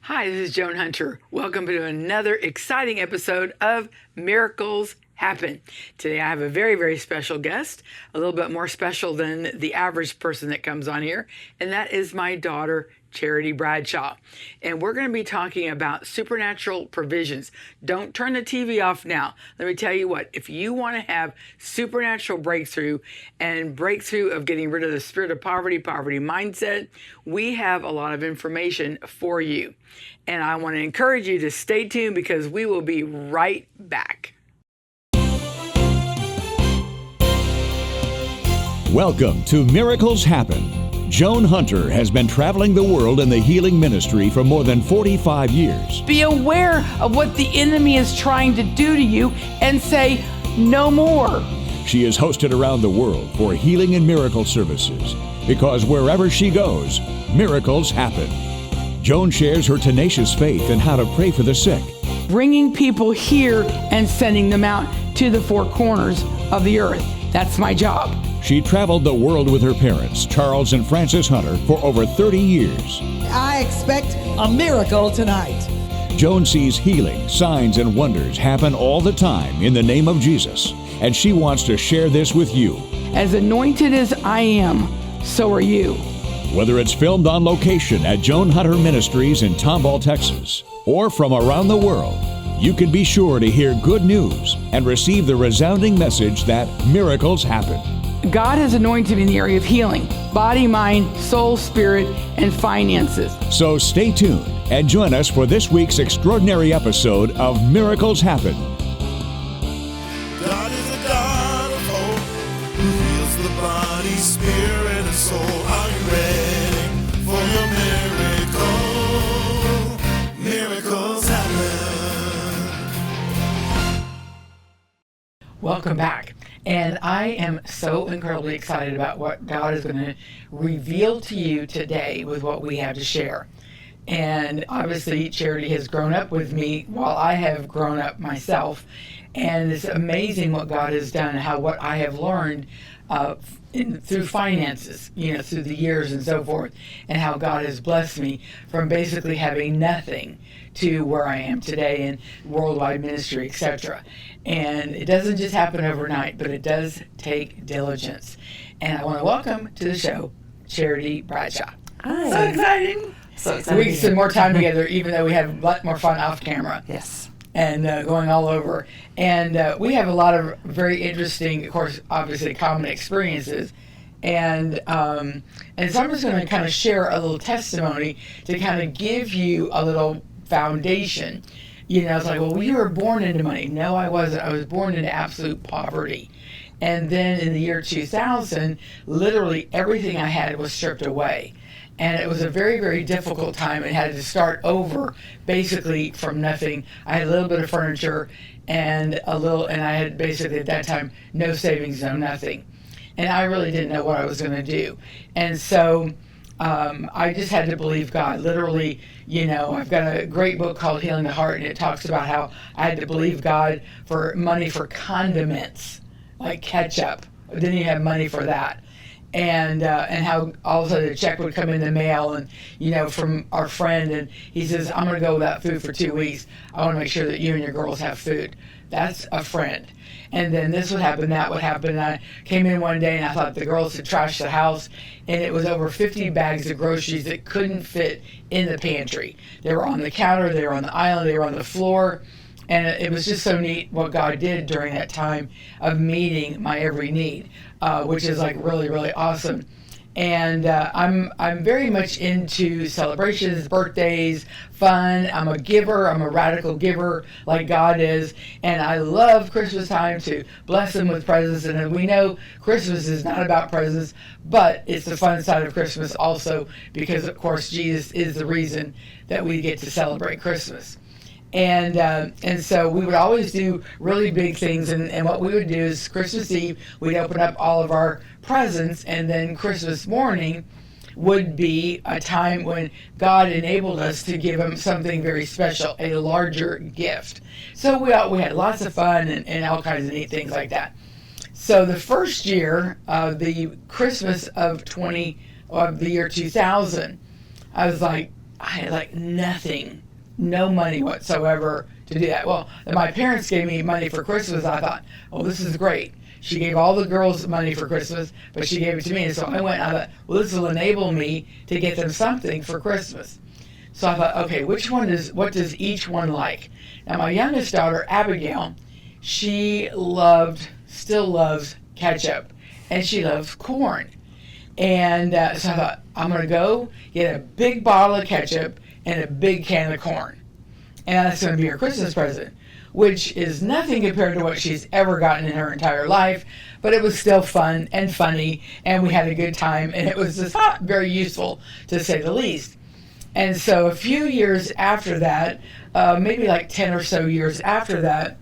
Hi, this is Joan Hunter. Welcome to another exciting episode of Miracles Happen. Today I have a very, very special guest, a little bit more special than the average person that comes on here, and that is my daughter, Charity Bradshaw. And we're going to be talking about supernatural provisions. Don't turn the TV off now. Let me tell you what, if you want to have supernatural breakthrough and breakthrough of getting rid of the spirit of poverty mindset, we have a lot of information for you. And I want to encourage you to stay tuned because we will be right back. Welcome to Miracles Happen. Joan Hunter has been traveling the world in the healing ministry for more than 45 years. Be aware of what the enemy is trying to do to you and say, no more. She is hosted around the world for healing and miracle services because wherever she goes, miracles happen. Joan shares her tenacious faith in how to pray for the sick, Bringing people here and sending them out to the four corners of the earth. That's my job. She traveled the world with her parents, Charles and Frances Hunter, for over 30 years. I expect a miracle tonight. Joan sees healing, signs, and wonders happen all the time in the name of Jesus, and she wants to share this with you. As anointed as I am, so are you. Whether it's filmed on location at Joan Hunter Ministries in Tomball, Texas, or from around the world, you can be sure to hear good news and receive the resounding message that miracles happen. God has anointed me in the area of healing, body, mind, soul, spirit, and finances. So stay tuned and join us for this week's extraordinary episode of Miracles Happen. God is a God of hope who heals the body, spirit, and soul. Are you ready for your miracle? Miracles happen. Welcome back. And I am so incredibly excited about what God is going to reveal to you today with what we have to share. And obviously, Charity has grown up with me while I have grown up myself. And it's amazing what God has done and how what I have learned through finances, through the years and so forth, and how God has blessed me from basically having nothing to where I am today in worldwide ministry, etc. And it doesn't just happen overnight, but it does take diligence. And I want to welcome to the show, Charity Bradshaw. Hi. So exciting. So excited. We spend more time together, even though we have a lot more fun off camera. Yes. And going all over. And we have a lot of very interesting, of course, obviously common experiences. And so I'm just going to kind of share a little testimony to kind of give you a little foundation. It's like, well, you were born into money. No, I wasn't. I was born into absolute poverty. And then in the year 2000, literally everything I had was stripped away. And it was a very, very difficult time. It had to start over basically from nothing. I had a little bit of furniture and I had basically at that time no savings, no nothing. And I really didn't know what I was going to do. And so I just had to believe God. Literally, I've got a great book called Healing the Heart, and it talks about how I had to believe God for money for condiments, like ketchup. Then you have money for that. And how all of a sudden a check would come in the mail and, from our friend, and he says, I'm going to go without food for 2 weeks. I want to make sure that you and your girls have food. That's a friend. And then this would happen, that would happen. And I came in one day and I thought the girls had trashed the house, and it was over 50 bags of groceries that couldn't fit in the pantry. They were on the counter, they were on the island, they were on the floor. And it was just so neat what God did during that time of meeting my every need, which is like really, really awesome. And I'm very much into celebrations, birthdays, fun. I'm a giver. I'm a radical giver like God is. And I love Christmas time to bless them with presents. And we know Christmas is not about presents, but it's the fun side of Christmas also because, of course, Jesus is the reason that we get to celebrate Christmas. And so we would always do really big things, and what we would do is Christmas Eve, we'd open up all of our presents, and then Christmas morning would be a time when God enabled us to give him something very special, a larger gift. So we had lots of fun and all kinds of neat things like that. So the first year, the Christmas of the year 2000, I was like, I had like nothing, no money whatsoever to do that. Well, my parents gave me money for Christmas. I thought, oh, this is great. She gave all the girls money for Christmas, but she gave it to me. And so I went, I thought, well, this will enable me to get them something for Christmas. So I thought, okay, what does each one like? Now, my youngest daughter, Abigail, she still loves ketchup, and she loves corn. And so I thought, I'm going to go get a big bottle of ketchup and a big can of corn. And that's going to be her Christmas present, which is nothing compared to what she's ever gotten in her entire life. But it was still fun and funny, and we had a good time, and it was just very useful, to say the least. And so a few years after that, maybe like 10 or so years after that,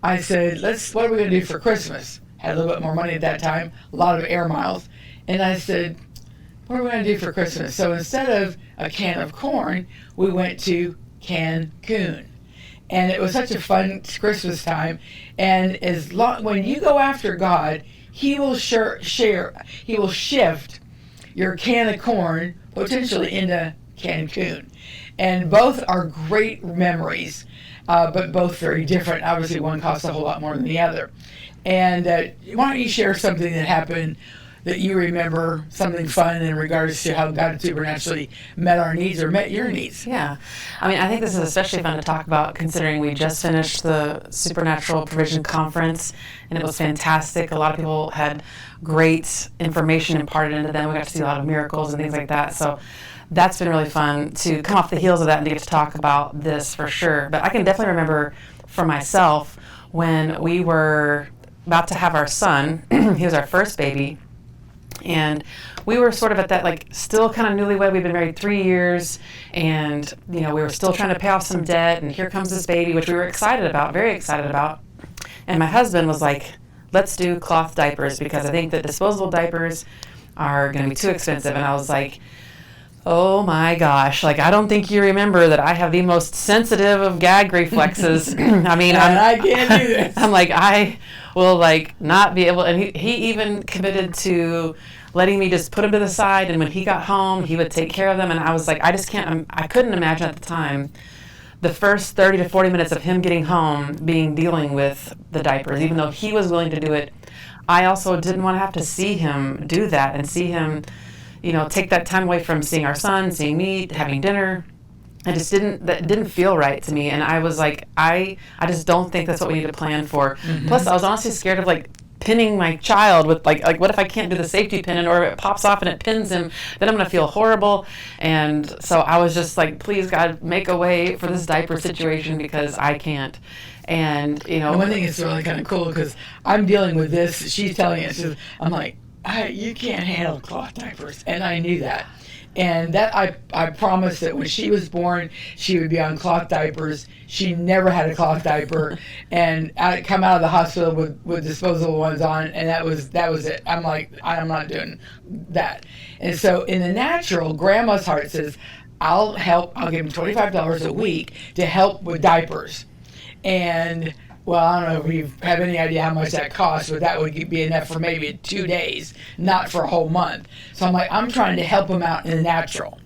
I said, what are we going to do for Christmas? Had a little bit more money at that time, a lot of air miles. And I said, what are we going to do for Christmas? So instead of a can of corn, we went to Cancun. And it was such a fun Christmas time. And when you go after God, He will He will shift your can of corn potentially into Cancun. And both are great memories, but both very different. Obviously, one costs a whole lot more than the other. And why don't you share something that happened that you remember, something fun in regards to how God supernaturally met our needs or met your needs? Yeah. I mean, I think this is especially fun to talk about considering we just finished the Supernatural Provision Conference, and it was fantastic. A lot of people had great information imparted into them. We got to see a lot of miracles and things like that. So that's been really fun to come off the heels of that and to get to talk about this for sure. But I can definitely remember for myself when we were about to have our son. He was our first baby. And we were sort of at that, like, still kind of newlywed. We'd been married 3 years, and, you know, we were still trying to pay off some debt, and here comes this baby, which we were excited about, very excited about. And my husband was like, let's do cloth diapers, because I think that disposable diapers are going to be too expensive. And I was like, oh my gosh, like, I don't think you remember that I have the most sensitive of gag reflexes. I mean, I can't do this. I'm like, I will, like, not be able, and he even committed to letting me just put him to the side, and when he got home, he would take care of them. And I was like, I just can't, I couldn't imagine at the time the first 30 to 40 minutes of him getting home dealing with the diapers. Even though he was willing to do it, I also didn't want to have to see him do that and see him, you know, take that time away from seeing our son, seeing me, having dinner. That didn't feel right to me. And I was like, I just don't think that's what we need to plan for. Mm-hmm. Plus, I was honestly scared of, like, pinning my child with, like what if I can't do the safety pin, or it pops off and it pins him, then I'm going to feel horrible. And so I was just like, please, God, make a way for this diaper situation, because I can't. And, you know. And one thing is really kind of cool, because I'm dealing with this. She's telling us, I'm like, you can't handle cloth diapers. And I knew that. And that I promised that when she was born, she would be on cloth diapers. She never had a cloth diaper, and I'd come out of the hospital with disposable ones on, and that was it. I'm like, I'm not doing that. And so in the natural, Grandma's heart says, I'll give him $25 a week to help with diapers. And well, I don't know if you have any idea how much that costs, but that would be enough for maybe 2 days, not for a whole month. So I'm like, I'm trying to help him out in the natural.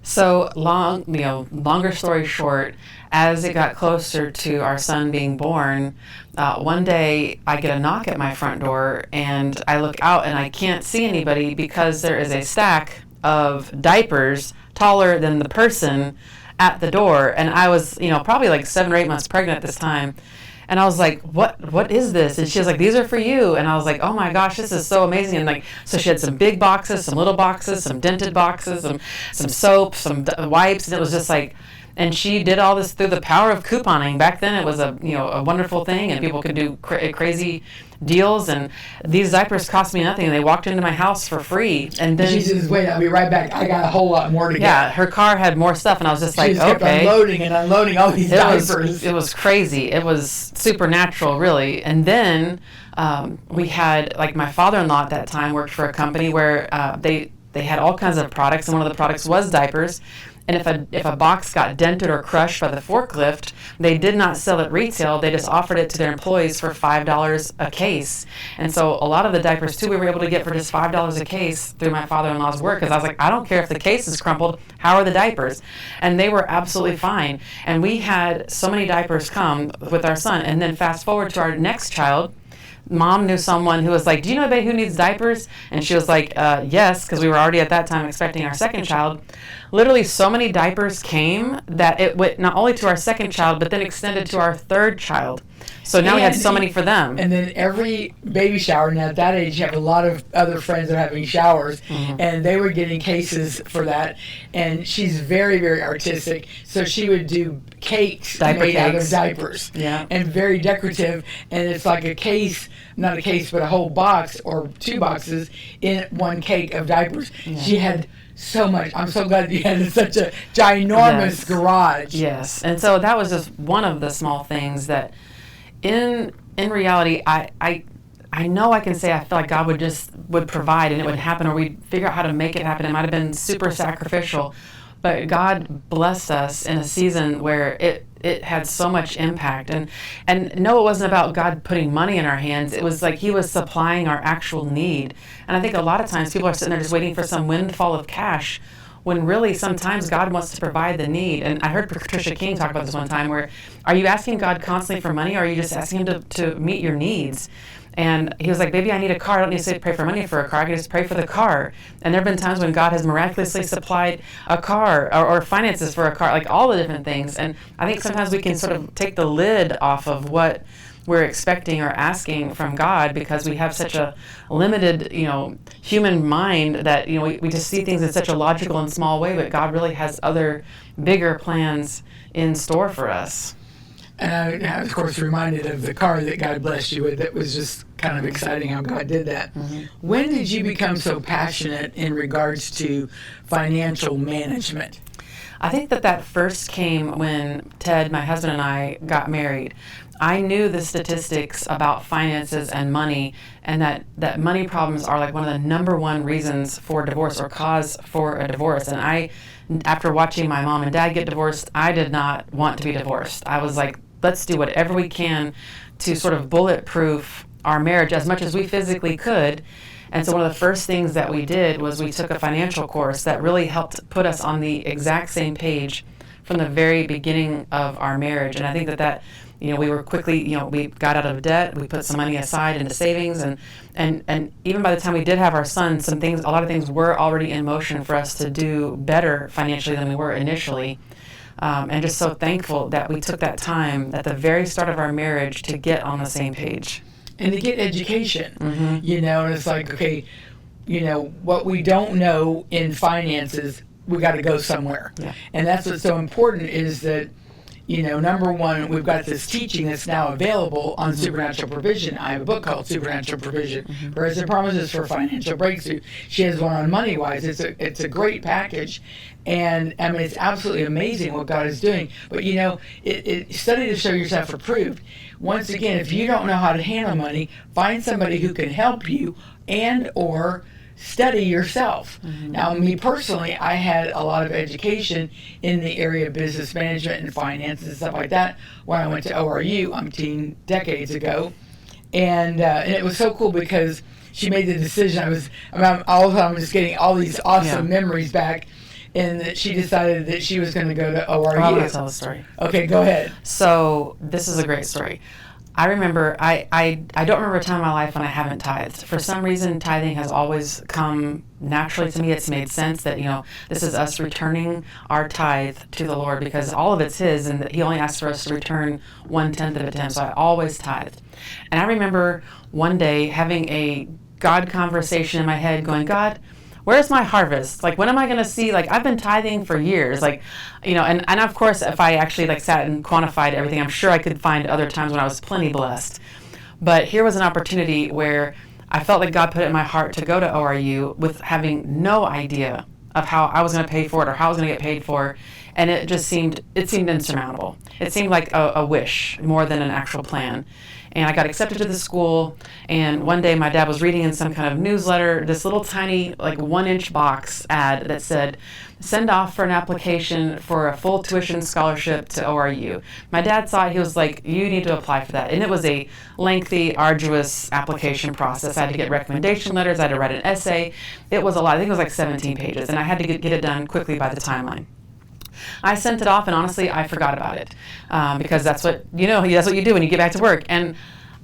So longer story short, as it got closer to our son being born, one day I get a knock at my front door, and I look out and I can't see anybody because there is a stack of diapers taller than the person at the door. And I was, probably like 7 or 8 months pregnant at this time. And I was like, what is this? And she was like, these are for you. And I was like, oh my gosh, this is so amazing. And like, so she had some big boxes, some little boxes, some dented boxes, some soap, some wipes. And it was just like, and she did all this through the power of couponing. Back then it was a wonderful thing, and people could do crazy deals. And these diapers cost me nothing. And they walked into my house for free. And then she says, wait, I'll be right back. I got a whole lot more to get. Yeah, her car had more stuff. And I was just like, kept okay. Unloading and unloading all these diapers. It was crazy. It was supernatural, really. And then we had, like, my father-in-law at that time worked for a company where they had all kinds of products, and one of the products was diapers. And if a box got dented or crushed by the forklift, they did not sell it retail. They just offered it to their employees for $5 a case. And so a lot of the diapers too we were able to get for just $5 a case through my father-in-law's work, because I was like, I don't care if the case is crumpled, how are the diapers? And they were absolutely fine. And we had so many diapers come with our son. And then fast forward to our next child, Mom knew someone who was like, do you know anybody who needs diapers? And she was like, yes, because we were already at that time expecting our second child. Literally so many diapers came that it went not only to our second child, but then extended to our third child. So now we had so many for them. And then every baby shower, now at that age, you have a lot of other friends that are having showers, and they were getting cases for that. And she's very, very artistic, so she would do cakes made out of diapers. Yeah. And very decorative, and it's like a case, not a case, but a whole box or 2 boxes in one cake of diapers. Yeah. She had so much. I'm so glad you had such a ginormous garage. Yes. And so that was just one of the small things that in reality, I know I can say I feel like God would provide and it would happen, or we'd figure out how to make it happen. It might have been super sacrificial, but God blessed us in a season where it had so much impact. And no, it wasn't about God putting money in our hands. It was like He was supplying our actual need. And I think a lot of times people are sitting there just waiting for some windfall of cash, when really sometimes God wants to provide the need. And I heard Patricia King talk about this one time, where are you asking God constantly for money, or are you just asking Him to meet your needs? And he was like, baby, I need a car. I don't need to pray for money for a car. I can just pray for the car. And there have been times when God has miraculously supplied a car or finances for a car, like all the different things. And I think sometimes we can sort of take the lid off of what we're expecting or asking from God, because we have such a limited, human mind that, we just see things in such a logical and small way, but God really has other bigger plans in store for us. And I was, of course, reminded of the car that God blessed you with. That was just kind of exciting how God did that. Mm-hmm. When did you become so passionate in regards to financial management? I think that first came when Ted, my husband, and I got married. I knew the statistics about finances and money, and that money problems are like one of the number one reasons for divorce or cause for a divorce. And after watching my mom and dad get divorced, I did not want to be divorced. I was like, let's do whatever we can to sort of bulletproof our marriage as much as we physically could. And so one of the first things that we did was we took a financial course that really helped put us on the exact same page from the very beginning of our marriage. And I think that we were quickly, we got out of debt, we put some money aside into savings, and even by the time we did have our son, a lot of things were already in motion for us to do better financially than we were initially. And just so thankful that we took that time at the very start of our marriage to get on the same page. And to get education, and it's like, okay, what we don't know in finances, we got to go somewhere. Yeah. And that's what's so important is that, number one, we've got this teaching that's now available on supernatural provision. I have a book called Supernatural Provision, Prayers and Promises for Financial Breakthrough. She has one on Money Wise. It's a great package. And I mean, it's absolutely amazing what God is doing. But study to show yourself approved. Once again, if you don't know how to handle money, find somebody who can help you or study yourself. Mm-hmm. Now, me personally, I had a lot of education in the area of business management and finance and stuff like that when I went to ORU decades ago. And it was so cool because she made the decision. All the time just getting all these awesome memories back. And that she decided that she was going to go to ORU. I'm going to tell the story. Okay, go ahead. So this is a great story. I remember, I don't remember a time in my life when I haven't tithed. For some reason, tithing has always come naturally to me. It's made sense that, this is us returning our tithe to the Lord, because all of it's His, and that He only asks for us to return 1/10 of it to Him. So I always tithed. And I remember one day having a God conversation in my head going, God, where's my harvest? Like, when am I going to see, I've been tithing for years, and of course, if I actually sat and quantified everything, I'm sure I could find other times when I was plenty blessed. But here was an opportunity where I felt like God put it in my heart to go to ORU with having no idea of how I was going to pay for it or how I was going to get paid for. And it seemed insurmountable. It seemed like a wish more than an actual plan. And I got accepted to the school, and one day my dad was reading in some kind of newsletter this little tiny, like 1-inch box ad that said, send off for an application for a full tuition scholarship to ORU. My dad saw it, he was like, you need to apply for that. And it was a lengthy, arduous application process. I had to get recommendation letters, I had to write an essay. It was a lot, I think it was like 17 pages, and I had to get it done quickly by the timeline. I sent it off, and honestly, I forgot about it because that's what that's what you do when you get back to work. And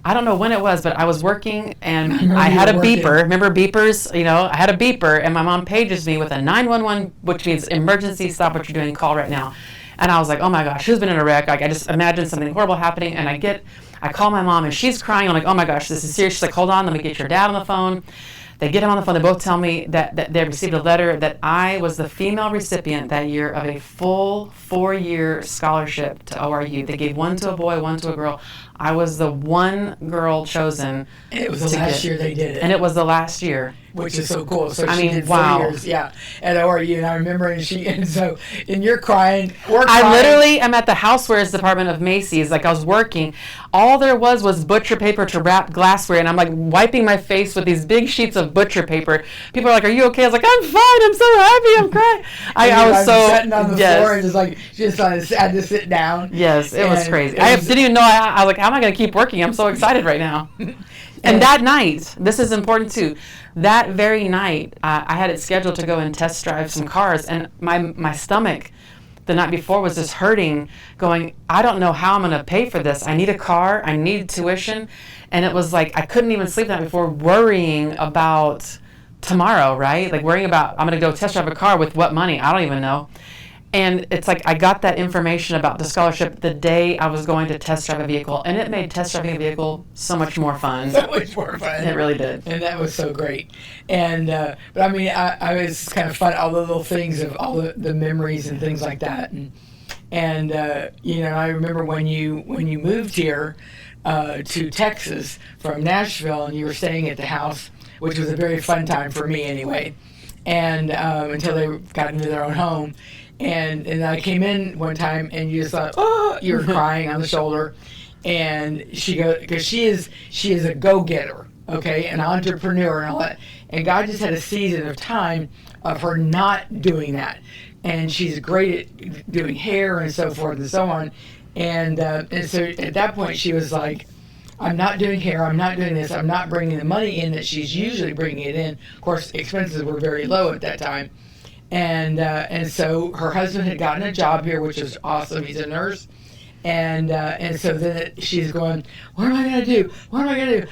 I don't know when it was, but I was working, and I had a beeper. Remember beepers? I had a beeper, and my mom pages me with a 911, which means emergency, stop what you're doing, call right now. And I was like, oh my gosh, who's been in a wreck? Like, I just imagined something horrible happening, and I call my mom, and she's crying. I'm like, oh my gosh, this is serious. She's like, hold on, let me get your dad on the phone. They get him on the phone. They both tell me that they received a letter that I was the female recipient that year of a full 4-year scholarship to ORU. They gave one to a boy, one to a girl. I was the one girl chosen. And it was the last year they did it. And it was the last year. Which is so cool. So she did 4 years, at ORU, and I remember, and you're crying. I literally am at the housewares department of Macy's, like I was working. All there was butcher paper to wrap glassware, and I'm like wiping my face with these big sheets of butcher paper. People are like, "Are you okay?" I was like, "I'm fine. I'm so happy. I'm crying." I was so sitting on the floor and just had to sit down. Yes, it was crazy. I didn't even know. I was like, "How am I going to keep working? I'm so excited right now." And that night, this is important too. That very night, I had it scheduled to go and test drive some cars, and my stomach the night before was just hurting, going, I don't know how I'm going to pay for this. I need a car. I need tuition. And it was like I couldn't even sleep the night before, worrying about tomorrow, right? Like worrying about, I'm going to go test drive a car with what money? I don't even know. And it's like I got that information about the scholarship the day I was going to test drive a vehicle, and it made test driving a vehicle so much more fun. So much more fun. It really did. And that was so great. And but I mean, I was kind of fun, all the little things of all the memories and things like that. And I remember when you moved here to Texas from Nashville, and you were staying at the house, which was a very fun time for me anyway. And until they got into their own home. And I came in one time, and you just thought, oh, you were crying on the shoulder. And she goes, because she is a go-getter, okay, an entrepreneur and all that. And God just had a season of time of her not doing that. And she's great at doing hair and so forth and so on. And so at that point, she was like, I'm not doing hair, I'm not doing this, I'm not bringing the money in that she's usually bringing it in. Of course, expenses were very low at that time. And so her husband had gotten a job here, which is awesome. He's a nurse. And so then she's going, what am I going to do? What am I going to do?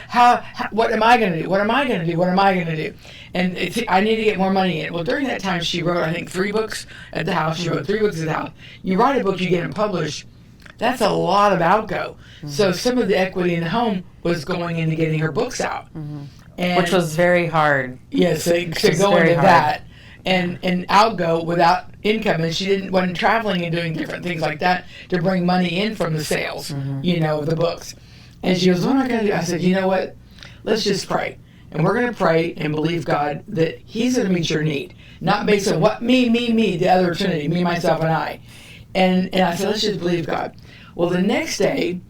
What am I going to do? What am I going to do? What am I going to do? And I need to get more money in. Well, during that time, she wrote, I think, 3 books at the house. She wrote 3 books at the house. You write a book, you get them published. That's a lot of outgo. Mm-hmm. So some of the equity in the home was going into getting her books out. Mm-hmm. And which was very hard. Yes, to go into that. And outgo without income, and she wasn't traveling and doing different things like that to bring money in from the sales, of the books. And she goes, what am I going to do? I said, you know what? Let's just pray. And we're going to pray and believe God that He's going to meet your need. Not based on what, me, the other Trinity, me, myself, and I. And I said, let's just believe God. Well, the next day,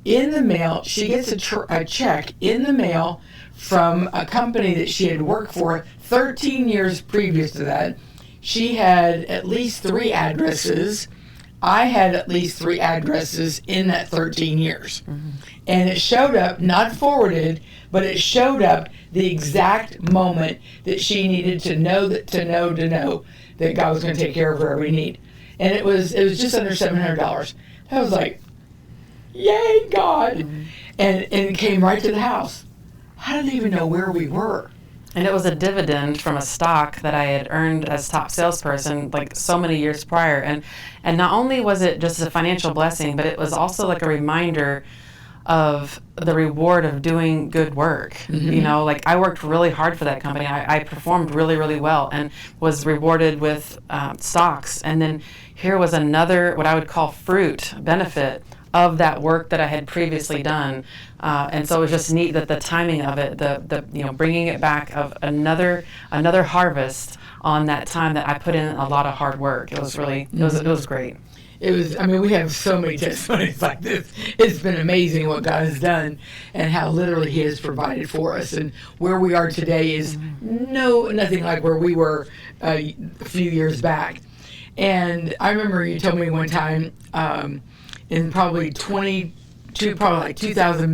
in the mail, she gets a check in the mail from a company that she had worked for 13 years previous to that. She had at least 3 addresses. I had at least 3 addresses in that 13 years. Mm-hmm. And it showed up, not forwarded, but it showed up the exact moment that she needed to know that God was going to take care of her every need. And it was just under $700. I was like, yay, God. Mm-hmm. And it came right to the house. I didn't even know where we were. And it was a dividend from a stock that I had earned as top salesperson like so many years prior. And not only was it just a financial blessing, but it was also like a reminder of the reward of doing good work. Mm-hmm. Like I worked really hard for that company. I performed really, really well and was rewarded with stocks. And then here was another, what I would call fruit, benefit of that work that I had previously done. And so it was just neat that the timing of it, the bringing it back of another harvest on that time that I put in a lot of hard work. It was really, it was great. it was, I mean, we have so many testimonies like this. It's been amazing what God has done and how literally He has provided for us. And where we are today is nothing like where we were a few years back. And I remember you told me one time in probably 2000,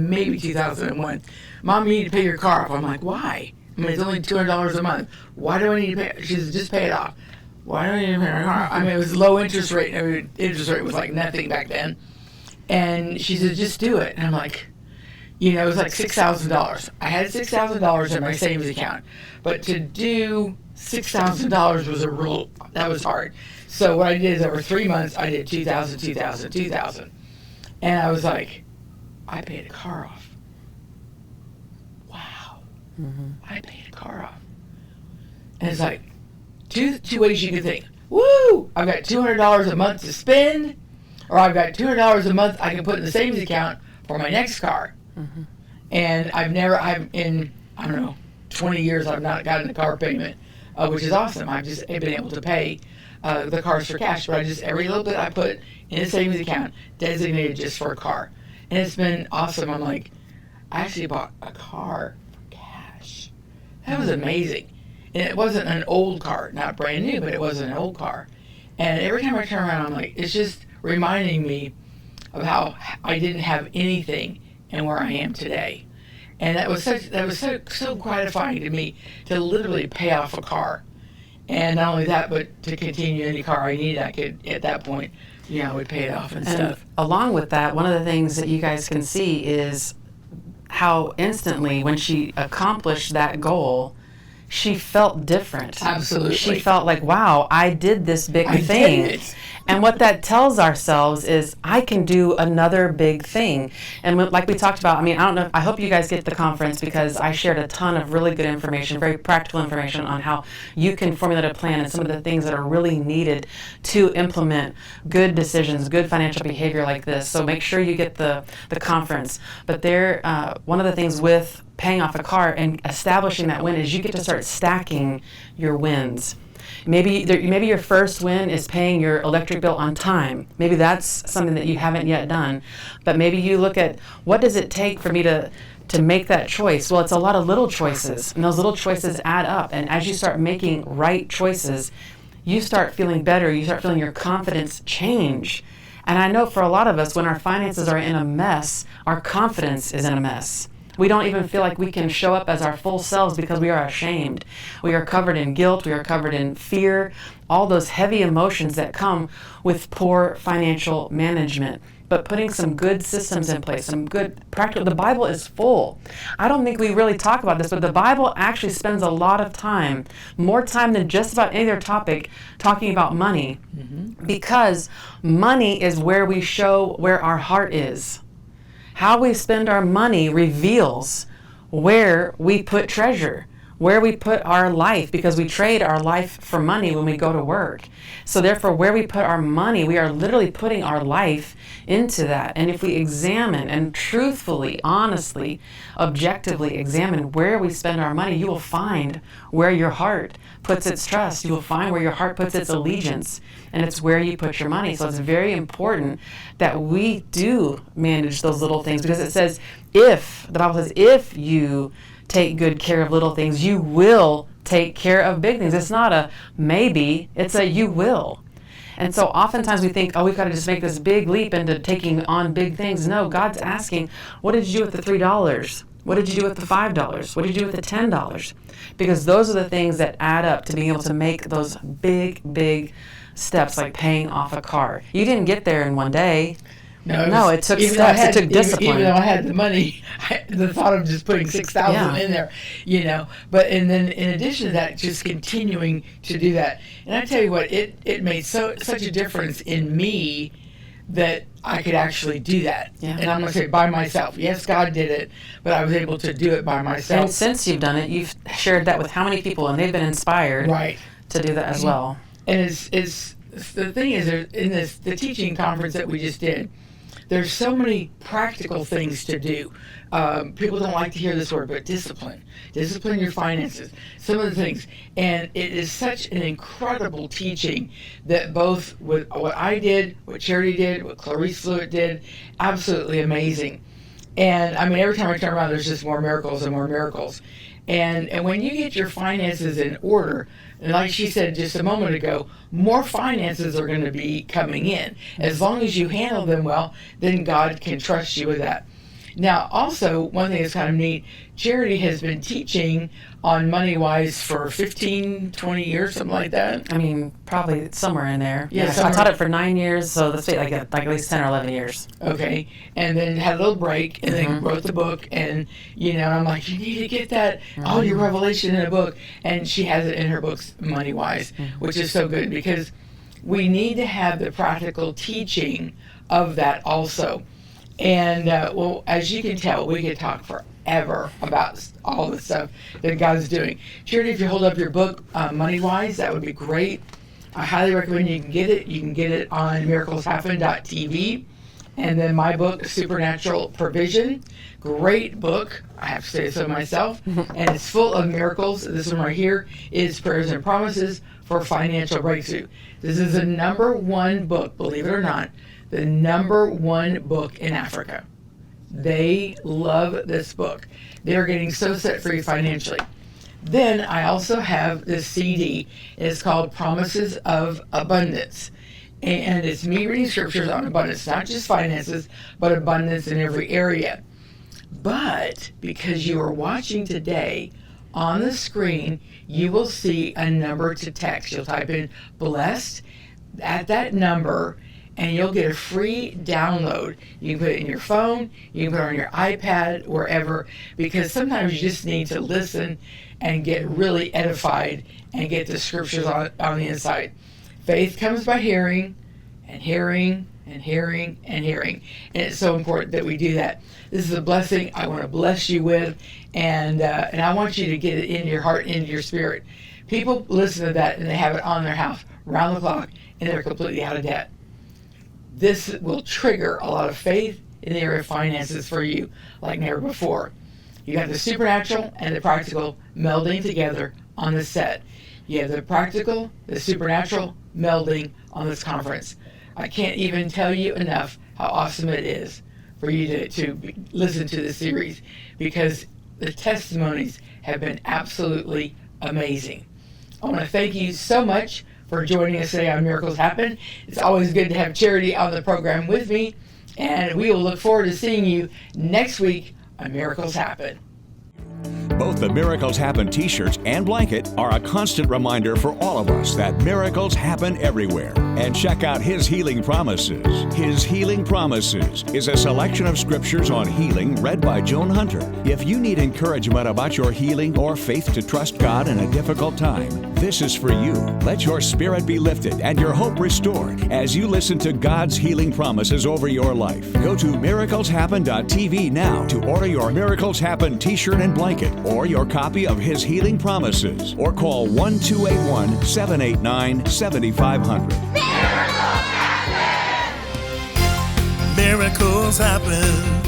maybe 2001, Mom, you need to pay your car off. I'm like, why? I mean, it's only $200 a month. Why do I need to pay? She said, just pay it off. Why do I need to pay my car off? I mean, it was low interest rate. I mean, interest rate was like nothing back then. And she said, just do it. And I'm like, it was like $6,000. I had $6,000 in my savings account. But to do $6,000 that was hard. So what I did is over 3 months, I did $2,000, $2,000, $2,000. And I was like, I paid a car off. Wow. I paid a car off. And it's like, two ways you can think. Woo! I've got $200 a month to spend, or I've got $200 a month I can put in the savings account for my next car. And in 20 years, I've not gotten a car payment, which is awesome. I've just been able to pay the cars for cash, but every little bit I put in a savings account designated just for a car. And it's been awesome. I'm like, I actually bought a car for cash. That was amazing. And it wasn't an old car, not brand new, but it was an old car. And every time I turn around, I'm like, it's just reminding me of how I didn't have anything and where I am today. And that was so gratifying to me to literally pay off a car. And not only that, but to continue any car I needed, I could, at that point, I would pay it off and stuff. Along with that, one of the things that you guys can see is how instantly, when she accomplished that goal, she felt different. Absolutely. She felt like, wow, I did this big thing. Did it. And what that tells ourselves is, I can do another big thing. And like we talked about, I mean, I don't know, I hope you guys get the conference, because I shared a ton of really good information, very practical information on how you can formulate a plan and some of the things that are really needed to implement good decisions, good financial behavior like this. So make sure you get the conference. But one of the things with paying off a car and establishing that win is you get to start stacking your wins. Maybe your first win is paying your electric bill on time. Maybe that's something that you haven't yet done. But maybe you look at, what does it take for me to make that choice? Well, it's a lot of little choices, and those little choices add up. And as you start making right choices, you start feeling better. You start feeling your confidence change. And I know for a lot of us, when our finances are in a mess, our confidence is in a mess. We don't even feel like we can show up as our full selves because we are ashamed. We are covered in guilt. We are covered in fear, all those heavy emotions that come with poor financial management. But putting some good systems in place, some good practical, the Bible is full. I don't think we really talk about this, but the Bible actually spends a lot of time, more time than just about any other topic, talking about money. Because money is where we show where our heart is. How we spend our money reveals where we put treasure, where we put our life, because we trade our life for money when we go to work. So therefore, where we put our money, we are literally putting our life into that. And if we examine and truthfully, honestly, objectively examine where we spend our money, you will find where your heart puts its trust. You will find where your heart puts its allegiance, and it's where you put your money. So it's very important that we do manage those little things, because it says, the Bible says, if you take good care of little things, you will take care of big things. It's not a maybe, it's a you will. And so oftentimes we think, we've got to just make this big leap into taking on big things. No, God's asking, what did you do with the $3? What did you do with the $5? What did you do with the $10? Because those are the things that add up to being able to make those big, big steps, like paying off a car. You didn't get there in one day. No, it took steps. It took discipline. Even though I had the money, the thought of just putting $6,000 in there, But and then in addition to that, just continuing to do that. And I tell you what, it made such a difference in me that I could actually do that. Yeah. And I'm going to say by myself. Yes, God did it, but I was able to do it by myself. And since you've done it, you've shared that with how many people, and they've been inspired to do that as well. And it's the thing is, in the teaching conference that we just did, there's so many practical things to do. People don't like to hear this word, but discipline your finances, some of the things. And it is such an incredible teaching that both with what I did, what Charity did, what Clarice Fluitt did, absolutely amazing. And I mean, every time I turn around, there's just more miracles and more miracles. And when you get your finances in order, and like she said just a moment ago, more finances are going to be coming in. As long as you handle them well, then God can trust you with that. Now, also, one thing that's kind of neat, Charity has been teaching on MoneyWise for 15, 20 years, something like that. I mean, probably somewhere in there. Yeah, I taught it for 9 years, so let's say like at least 10 or 11 years. Okay, and then had a little break, and then wrote the book, and I'm like, you need to get that, all your revelation in a book, and she has it in her books, MoneyWise, which is so good, because we need to have the practical teaching of that also. And well, as you can tell, we could talk forever about all the stuff that God's doing. Charity, if you hold up your book, MoneyWise, that would be great. I highly recommend you can get it. You can get it on miracleshappen.tv. And then my book, Supernatural Provision, great book. I have to say so myself. And it's full of miracles. This one right here is Prayers and Promises for Financial Breakthrough. This is the #1 book, believe it or not, the #1 book in Africa. They love this book. They're getting so set free financially. Then I also have this CD. It's called Promises of Abundance. And it's me reading scriptures on abundance, not just finances, but abundance in every area. But because you are watching today, on the screen, you will see a number to text. You'll type in blessed at that number, and you'll get a free download. You can put it in your phone, you can put it on your iPad, wherever, because sometimes you just need to listen and get really edified and get the scriptures on the inside. Faith comes by hearing, and hearing, and hearing, and hearing. And it's so important that we do that. This is a blessing I want to bless you with, and I want you to get it in your heart, into your spirit. People listen to that, and they have it on their house, round the clock, and they're completely out of debt. This will trigger a lot of faith in the area of finances for you like never before. You got the supernatural and the practical melding together on this set. You have the practical, the supernatural melding on this conference. I can't even tell you enough how awesome it is for you to listen to this series, because the testimonies have been absolutely amazing. I want to thank you so much for joining us today on Miracles Happen. It's always good to have Charity on the program with me, and we will look forward to seeing you next week on Miracles Happen. Both the Miracles Happen t-shirts and blanket are a constant reminder for all of us that miracles happen everywhere. And check out His Healing Promises. His Healing Promises is a selection of scriptures on healing read by Joan Hunter. If you need encouragement about your healing or faith to trust God in a difficult time, this is for you. Let your spirit be lifted and your hope restored as you listen to God's healing promises over your life. Go to miracleshappen.tv now to order your Miracles Happen t-shirt and blanket, or your copy of His Healing Promises, or call 1-281-789-7500. Miracles happen.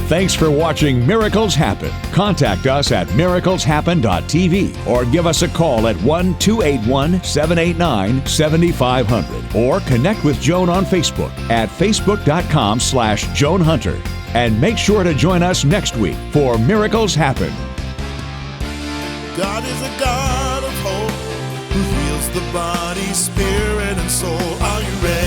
Thanks for watching Miracles Happen. Contact us at miracleshappen.tv or give us a call at 1-281-789-7500, or connect with Joan on Facebook at facebook.com/Joan Hunter. And make sure to join us next week for Miracles Happen. God is a God of hope who heals the body, spirit, and soul. Are you ready?